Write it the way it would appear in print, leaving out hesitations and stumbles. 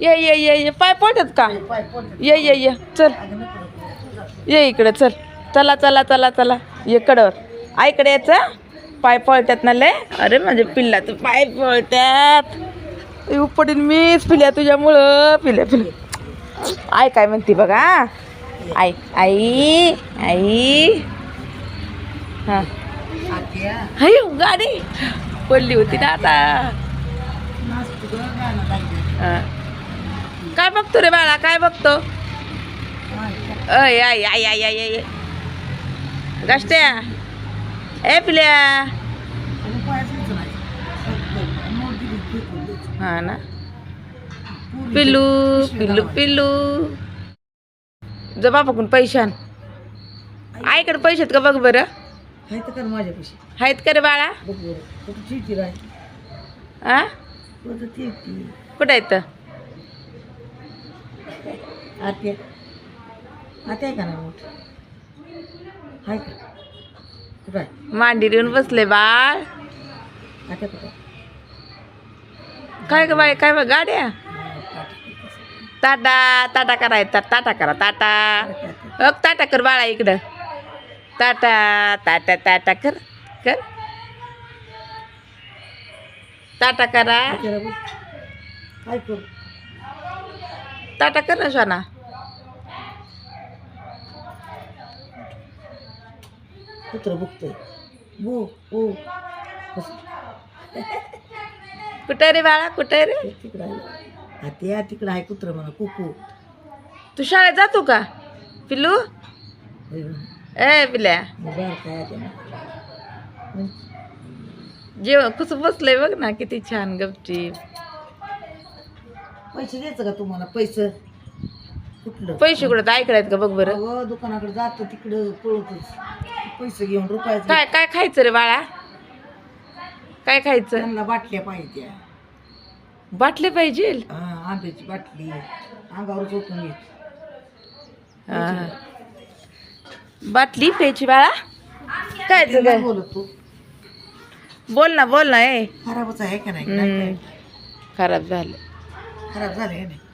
ये ये ये ये पाय पडतात का ये ये ये चल ये इकडे चल चला चला चला चला इकडं आईकडे यायचं पाय पळतात ना लय अरे माझे पिल्ला तू पाय पळतात उपडीन मीच पिल्या तुझ्यामुळं पिल्या पिल्या आई काय म्हणते बघा आई आई आई हां हाय गाडी पडली होती ना आता हां काय बघतो रे बाळा काय बघतो अय आई आई आई आई आई गाष्ट्या ए पिल्या हा ना पिल्लू पिल्लू पिल्लू जमा बघून पैसे आण आईकडे पैसे आहेत का बघ बरं आहेत का रे बाळा हा कुठं आहेत मांडीवर येऊन बसले बाळ काय ग बाई काय बघ गाड्या टाटा टाटा करायचा टाटा करा टाटा टाटा कर बाळा इकडं टाटा टाटा टाटा कर कर टाटा करा टाटा कर ना सोना कुत्र बघतोय बो ओ कुठे रे बाळा कुठे रे तिकडं आहे तिकडं आहे कुत्र म्हणा कुकू तू शाळेत जातो का पिल्लू ए पिल्या जेवण कसं बसलंय बघ ना किती छान गपची पैसे द्यायचं का तुम्हाला पैसे कुठलं पैसे कुठं ऐकडायत का बघ बरं अहो दुकानाकडे जातो तिकडं पळतच पैसे घेऊन रुपयाचं काय काय खायचं रे बाळा काय खायचं त्यांना बाटल्या पाहिजे त्या बाटले पाहिजे आंब्याची बाटली अंगावर झोपून घेत बाटली प्यायची बाळा काय बोलत तू बोल ना ए खराबच आहे का नाही खराब झालं खराब झाले